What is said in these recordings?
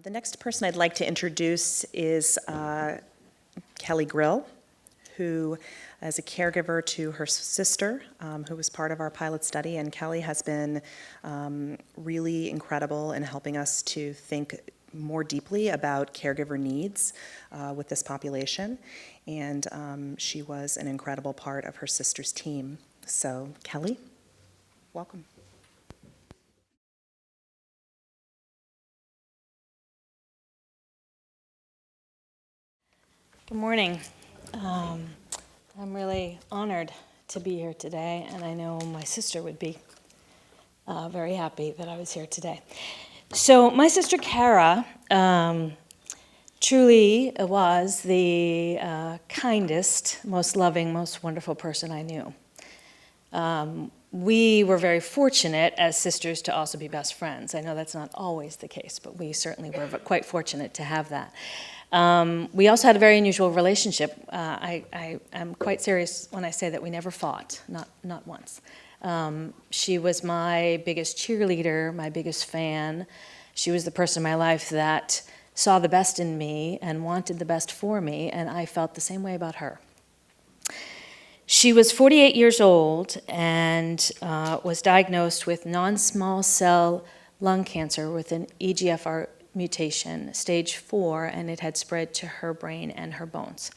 The next person I'd like to introduce is Kelly Grill, who is a caregiver to her sister, who was part of our pilot study. And Kelly has been really incredible in helping us to think more deeply about caregiver needs with this population. And she was an incredible part of her sister's team. So, Kelly, welcome. Good morning. I'm really honored to be here today, and I know my sister would be very happy that I was here today. So my sister Kara truly was the kindest, most loving, most wonderful person I knew. We were very fortunate as sisters to also be best friends. I know that's not always the case, but we certainly were quite fortunate to have that. We also had a very unusual relationship. I'm quite serious when I say that we never fought, not once. She was my biggest cheerleader, my biggest fan. She was the person in my life that saw the best in me and wanted the best for me, and I felt the same way about her. She was 48 years old and was diagnosed with non-small cell lung cancer with an EGFR mutation, stage 4, and it had spread to her brain and her bones.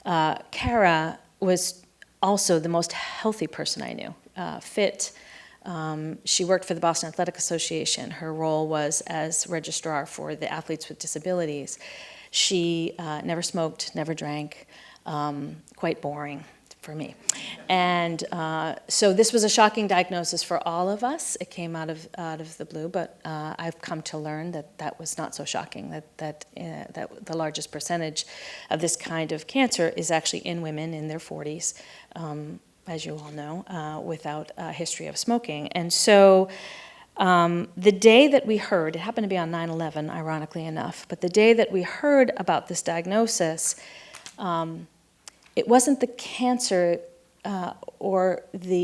Kara was also the most healthy person I knew, fit. She worked for the Boston Athletic Association. Her role was as registrar for the athletes with disabilities. She never smoked, never drank, quite boring for me. And so this was a shocking diagnosis for all of us. It came out of the blue, but I've come to learn that that was not so shocking, that the largest percentage of this kind of cancer is actually in women in their 40s, as you all know, without a history of smoking. And so the day that we heard, it happened to be on 9/11, ironically enough, but the day that we heard about this diagnosis, it wasn't the cancer or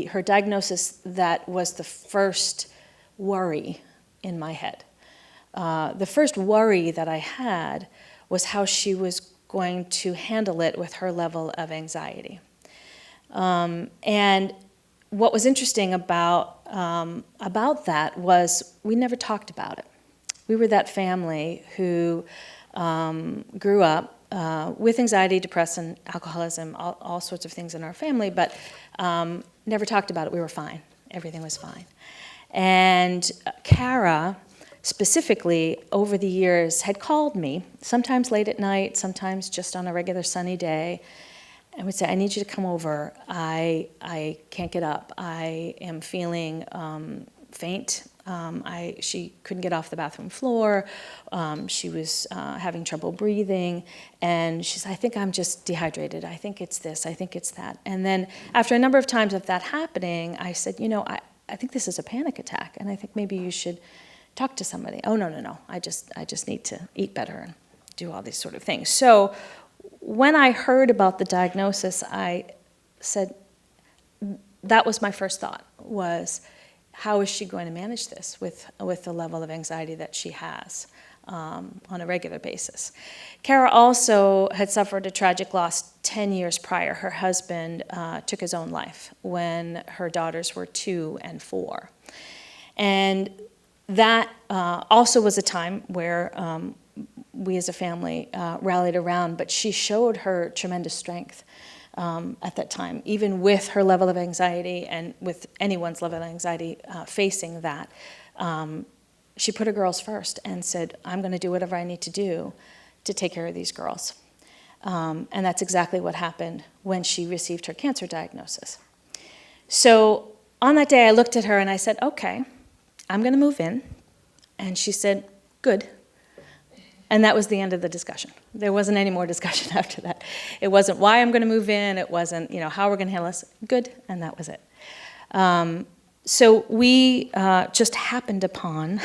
her diagnosis that was the first worry in my head. The first worry that I had was how she was going to handle it with her level of anxiety. And what was interesting about that was we never talked about it. We were that family who grew up with anxiety, depression, alcoholism, all sorts of things in our family, but never talked about it. We were fine. Everything was fine. And Kara, specifically, over the years, had called me, sometimes late at night, sometimes just on a regular sunny day, and would say, I need you to come over. I can't get up. I am feeling faint. She couldn't get off the bathroom floor. She was having trouble breathing. And she said, I think I'm just dehydrated. I think it's this. I think it's that. And then after a number of times of that happening, I said, I think this is a panic attack. And I think maybe you should talk to somebody. Oh, no. I just need to eat better and do all these sort of things. So when I heard about the diagnosis, I said, that was my first thought, was, how is she going to manage this with the level of anxiety that she has on a regular basis? Kara also had suffered a tragic loss 10 years prior. Her husband took his own life when her daughters were 2 and 4. And that also was a time where we as a family rallied around, but she showed her tremendous strength. At that time, even with her level of anxiety and with anyone's level of anxiety facing that, she put her girls first and said, I'm going to do whatever I need to do to take care of these girls. And that's exactly what happened when she received her cancer diagnosis. So on that day, I looked at her and I said, okay, I'm going to move in. And she said, good. And that was the end of the discussion. There wasn't any more discussion after that. It wasn't why I'm going to move in. It wasn't, how we're going to handle this. Good, and that was it. So we just happened upon,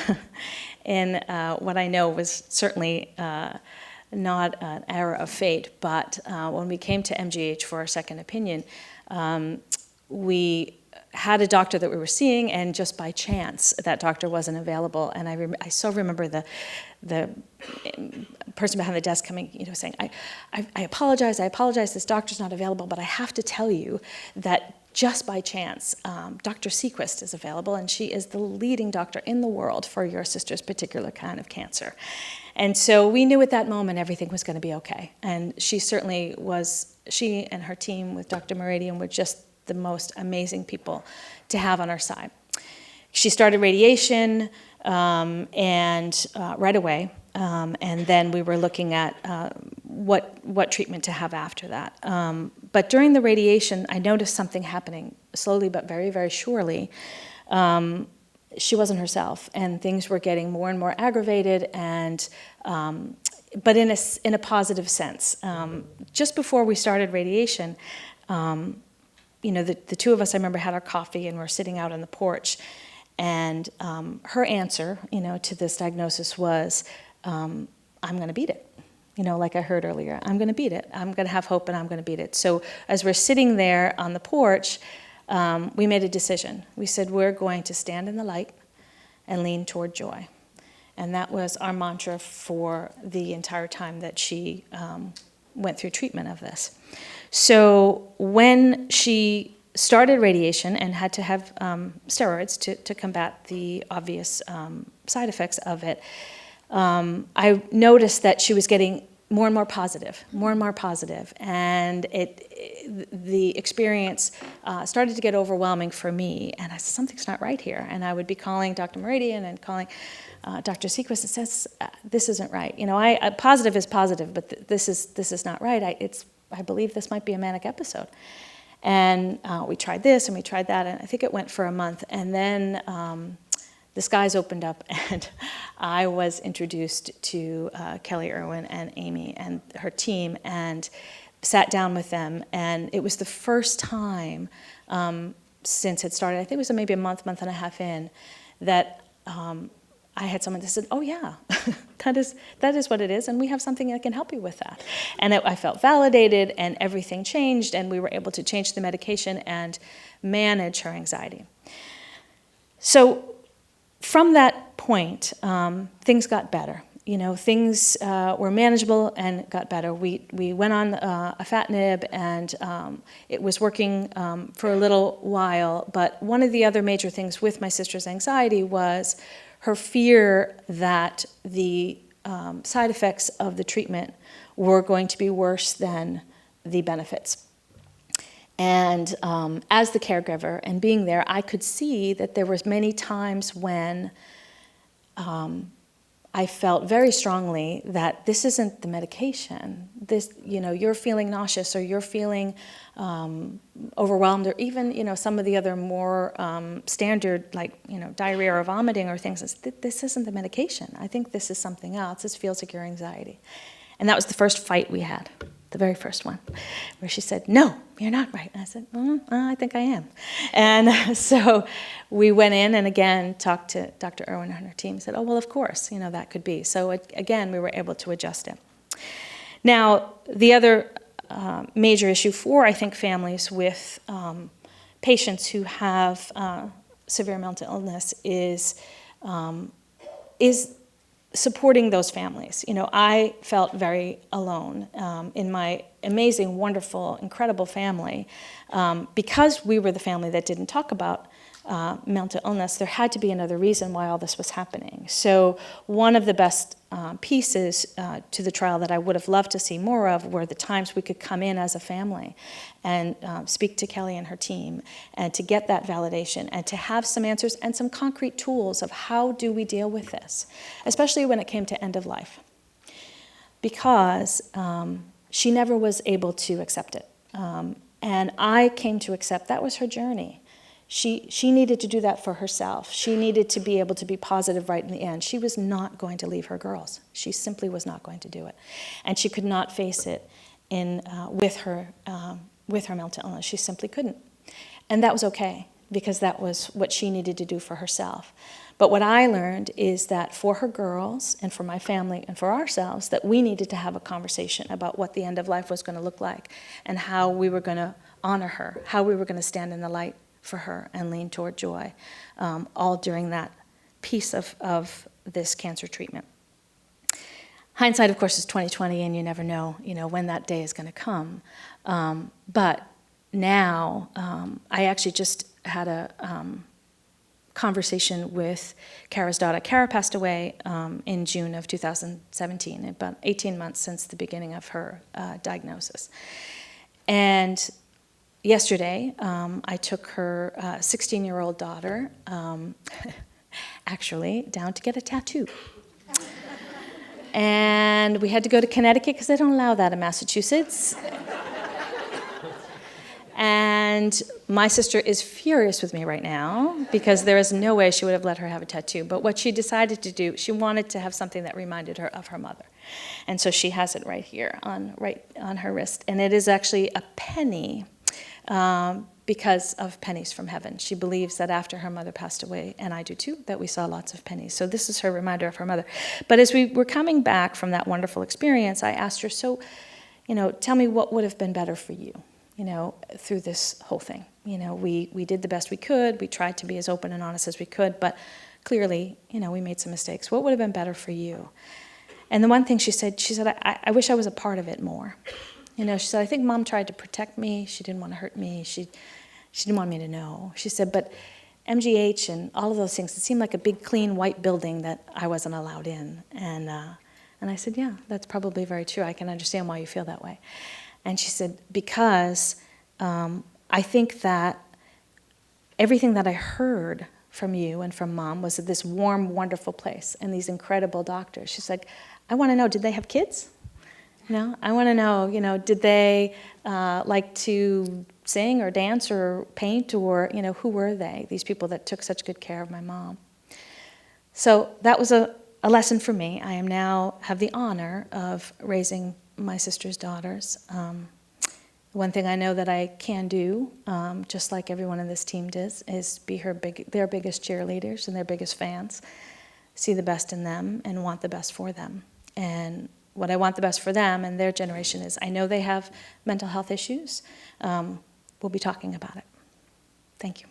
in what I know was certainly not an error of fate, but when we came to MGH for our second opinion, we had a doctor that we were seeing, and just by chance, that doctor wasn't available. And I so remember the person behind the desk coming, saying, I apologize, this doctor's not available, but I have to tell you that just by chance, Dr. Sequist is available, and she is the leading doctor in the world for your sister's particular kind of cancer. And so we knew at that moment everything was going to be okay. And she certainly was, she and her team with Dr. Meridian were just the most amazing people to have on our side. She started radiation and right away, and then we were looking at what treatment to have after that. But during the radiation, I noticed something happening slowly but very, very surely. She wasn't herself, and things were getting more and more aggravated, and but in a positive sense. Just before we started radiation, the two of us, I remember, had our coffee and we're sitting out on the porch, and her answer, to this diagnosis was, I'm going to beat it. Like I heard earlier, I'm going to beat it. I'm going to have hope, and I'm going to beat it. So as we're sitting there on the porch, we made a decision. We said, we're going to stand in the light and lean toward joy. And that was our mantra for the entire time that she went through treatment of this. So when she started radiation and had to have steroids to combat the obvious side effects of it, I noticed that she was getting more and more positive, and the experience started to get overwhelming for me, and I said, something's not right here, and I would be calling Dr. Meridian and calling Dr. Sequist and says, this isn't right. Positive is positive, but this is not right. I believe this might be a manic episode. And we tried this and we tried that, and I think it went for a month, and then the skies opened up, and I was introduced to Kelly Irwin and Amy and her team, and sat down with them. And it was the first time since it started, I think it was maybe a month and a half in, that I had someone that said, oh yeah, that is what it is, and we have something that can help you with that. And I felt validated, and everything changed, and we were able to change the medication and manage her anxiety. So from that point, things got better. Things were manageable and got better. We went on a fat nib, and it was working for a little while. But one of the other major things with my sister's anxiety was her fear that the side effects of the treatment were going to be worse than the benefits. And as the caregiver and being there, I could see that there was many times when I felt very strongly that this isn't the medication. This, you're feeling nauseous, or you're feeling overwhelmed, or even, some of the other more standard, like, diarrhea or vomiting or things. This isn't the medication. I think this is something else. This feels like your anxiety. And that was the first fight we had. The very first one, where she said, no, you're not right. And I said, I think I am. And so we went in and again talked to Dr. Irwin and her team and said, oh, well, of course, that could be. So again, we were able to adjust it. Now, the other major issue for, I think, families with patients who have severe mental illness is supporting those families. I felt very alone in my amazing, wonderful, incredible family. Because we were the family that didn't talk about mental illness, there had to be another reason why all this was happening. So one of the best pieces to the trial that I would have loved to see more of were the times we could come in as a family and speak to Kelly and her team, and to get that validation, and to have some answers and some concrete tools of how do we deal with this, especially when it came to end of life. Because she never was able to accept it. And I came to accept that was her journey. She needed to do that for herself. She needed to be able to be positive right in the end. She was not going to leave her girls. She simply was not going to do it. And she could not face it with her mental illness. She simply couldn't. And that was okay, because that was what she needed to do for herself. But what I learned is that for her girls and for my family and for ourselves, that we needed to have a conversation about what the end of life was going to look like, and how we were going to honor her, how we were going to stand in the light for her and lean toward joy, all during that piece of this cancer treatment. Hindsight, of course, is 20/20, and you never know, when that day is going to come. But now, I actually just had a conversation with Kara's daughter. Kara passed away in June of 2017, about 18 months since the beginning of her diagnosis. And yesterday, I took her 16-year-old daughter, actually, down to get a tattoo. And we had to go to Connecticut because they don't allow that in Massachusetts. And my sister is furious with me right now because there is no way she would have let her have a tattoo. But what she decided to do, she wanted to have something that reminded her of her mother. And so she has it right here, right on her wrist. And it is actually a penny because of pennies from heaven. She believes that after her mother passed away, and I do too, that we saw lots of pennies. So this is her reminder of her mother. But as we were coming back from that wonderful experience, I asked her, so, tell me what would have been better for you, through this whole thing. We did the best we could. We tried to be as open and honest as we could, but clearly, we made some mistakes. What would have been better for you? And the one thing she said, I wish I was a part of it more. She said, I think Mom tried to protect me. She didn't want to hurt me. She didn't want me to know. She said, but MGH and all of those things, it seemed like a big, clean, white building that I wasn't allowed in. And I said, yeah, that's probably very true. I can understand why you feel that way. And she said, because I think that everything that I heard from you and from Mom was this warm, wonderful place and these incredible doctors. She's like, I want to know, did they have kids? I want to know, did they like to sing or dance or paint, or, who were they, these people that took such good care of my mom? So that was a lesson for me. I am now have the honor of raising my sister's daughters. One thing I know that I can do, just like everyone in this team does, is be their biggest cheerleaders and their biggest fans, see the best in them and want the best for them. And what I want the best for them and their generation is, I know they have mental health issues. We'll be talking about it. Thank you.